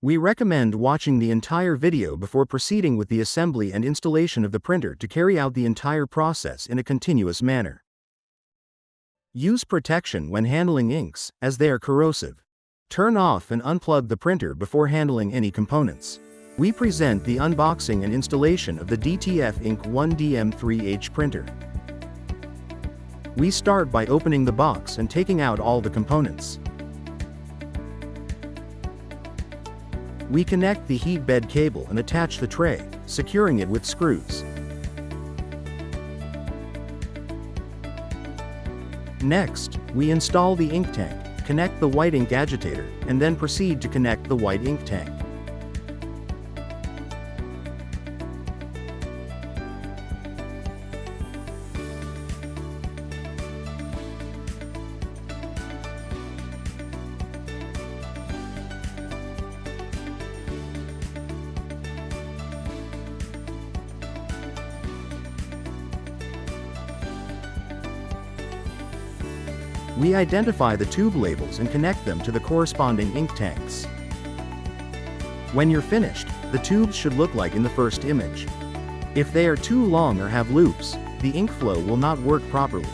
We recommend watching the entire video before proceeding with the assembly and installation of the printer to carry out the entire process in a continuous manner. Use protection when handling inks, as they are corrosive. Turn off and unplug the printer before handling any components. We present the unboxing and installation of the InkOne DM3H printer. We start by opening the box and taking out all the components. We connect the heat bed cable and attach the tray, securing it with screws. Next, we install the ink tank, connect the white ink agitator, and then proceed to connect the white ink tank. We identify the tube labels and connect them to the corresponding ink tanks. When you're finished, the tubes should look like in the first image. If they are too long or have loops, the ink flow will not work properly.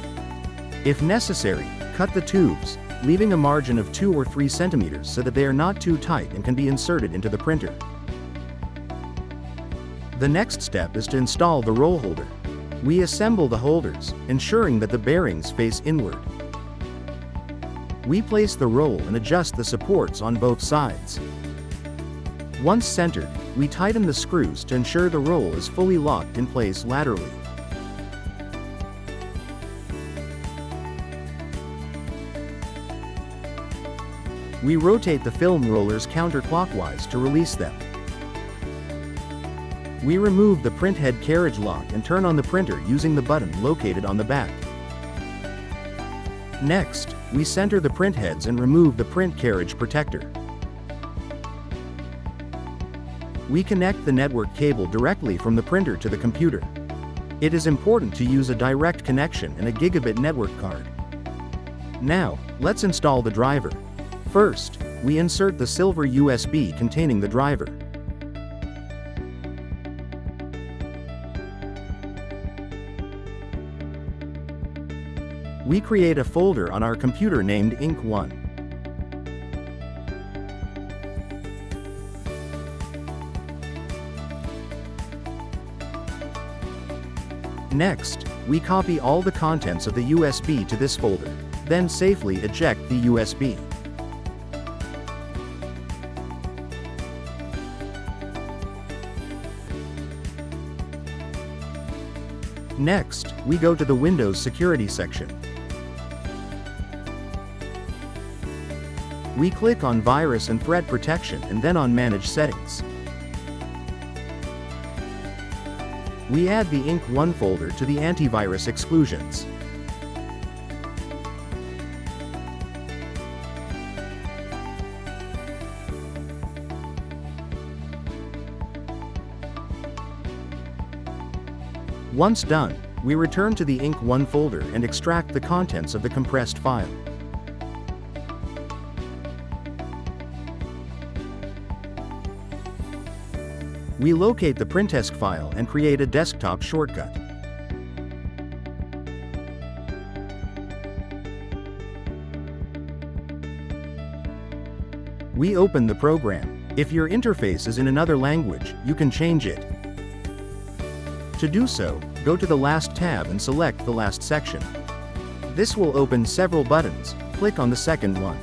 If necessary, cut the tubes, leaving a margin of 2 or 3 centimeters so that they are not too tight and can be inserted into the printer. The next step is to install the roll holder. We assemble the holders, ensuring that the bearings face inward. We place the roll and adjust the supports on both sides. Once centered, we tighten the screws to ensure the roll is fully locked in place laterally. We rotate the film rollers counterclockwise to release them. We remove the printhead carriage lock and turn on the printer using the button located on the back. Next, we center the printheads and remove the print carriage protector. We connect the network cable directly from the printer to the computer. It is important to use a direct connection and a gigabit network card. Now, let's install the driver. First, we insert the silver USB containing the driver. We create a folder on our computer named InkOne. Next, we copy all the contents of the USB to this folder, then safely eject the USB. Next, we go to the Windows Security section. We click on Virus and Threat Protection and then on Manage Settings. We add the InkOne folder to the antivirus exclusions. Once done, we return to the InkOne folder and extract the contents of the compressed file. We locate the printhead file and create a desktop shortcut. We open the program. If your interface is in another language, you can change it. To do so, go to the last tab and select the last section. This will open several buttons. Click on the second one.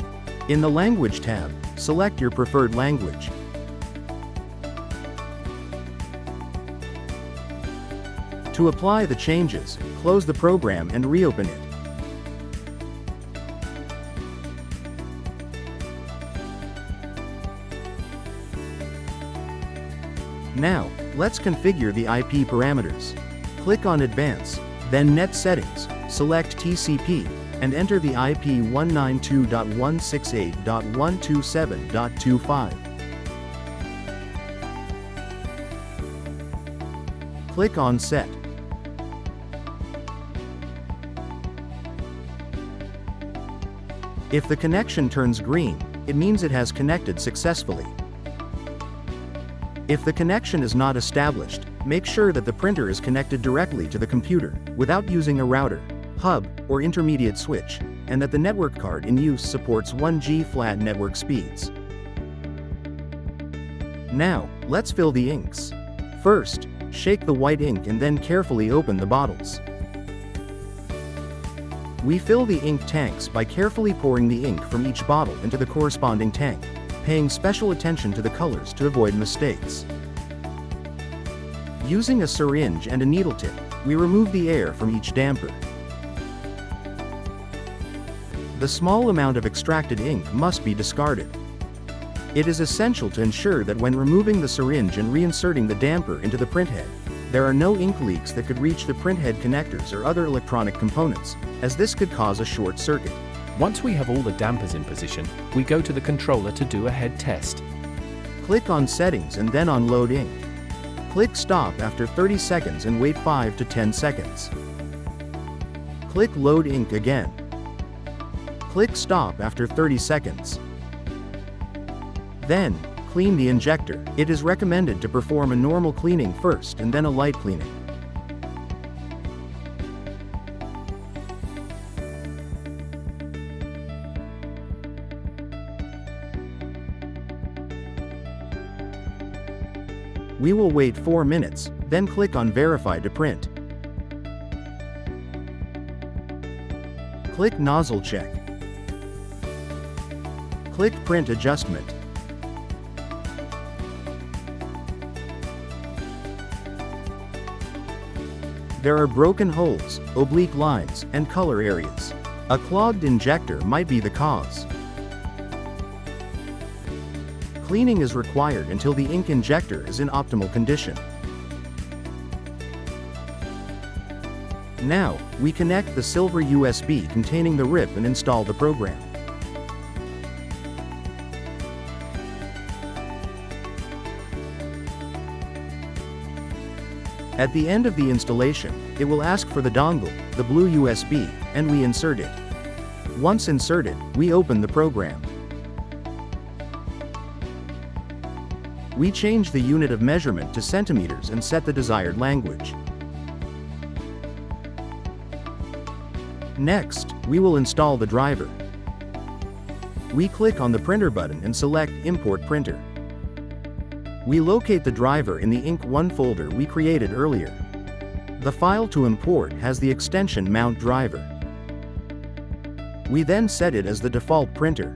In the Language tab, select your preferred language. To apply the changes, close the program and reopen it. Now, let's configure the IP parameters. Click on Advanced, then Net Settings, select TCP, and enter the IP 192.168.127.25. Click on Set. If the connection turns green, it means it has connected successfully. If the connection is not established, make sure that the printer is connected directly to the computer, without using a router, hub, or intermediate switch, and that the network card in use supports 1G flat network speeds. Now, let's fill the inks. First, shake the white ink and then carefully open the bottles. We fill the ink tanks by carefully pouring the ink from each bottle into the corresponding tank, paying special attention to the colors to avoid mistakes. Using a syringe and a needle tip, we remove the air from each damper. The small amount of extracted ink must be discarded. It is essential to ensure that when removing the syringe and reinserting the damper into the printhead, there are no ink leaks that could reach the printhead connectors or other electronic components, as this could cause a short circuit. Once we have all the dampers in position, we go to the controller to do a head test. Click on Settings and then on Load Ink. Click Stop after 30 seconds and wait 5 to 10 seconds. Click Load Ink again. Click Stop after 30 seconds. Then, clean the injector. It is recommended to perform a normal cleaning first and then a light cleaning. We will wait 4 minutes, then click on Verify to print. Click Nozzle Check. Click Print Adjustment. There are broken holes, oblique lines, and color areas. A clogged injector might be the cause. Cleaning is required until the ink injector is in optimal condition. Now, we connect the silver USB containing the RIP and install the program. At the end of the installation, it will ask for the dongle, the blue USB, and we insert it. Once inserted, we open the program. We change the unit of measurement to centimeters and set the desired language. Next, we will install the driver. We click on the printer button and select Import Printer. We locate the driver in the InkOne folder we created earlier. The file to import has the extension Mount Driver. We then set it as the default printer.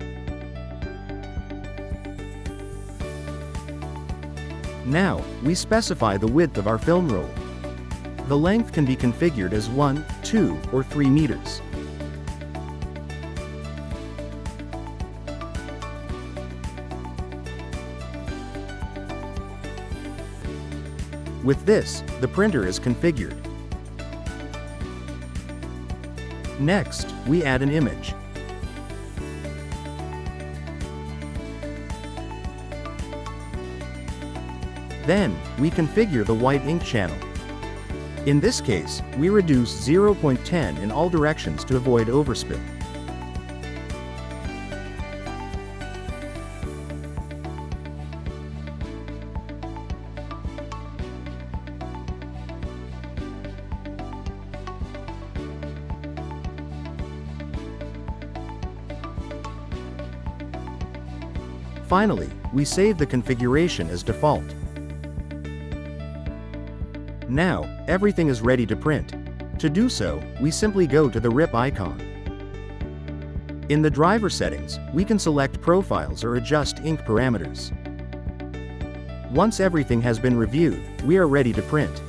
Now, we specify the width of our film roll. The length can be configured as 1, 2, or 3 meters. With this, the printer is configured. Next, we add an image. Then, we configure the white ink channel. In this case, we reduce 0.10 in all directions to avoid overspill. Finally, we save the configuration as default. Now, everything is ready to print. To do so, we simply go to the RIP icon. In the driver settings, we can select profiles or adjust ink parameters. Once everything has been reviewed, we are ready to print.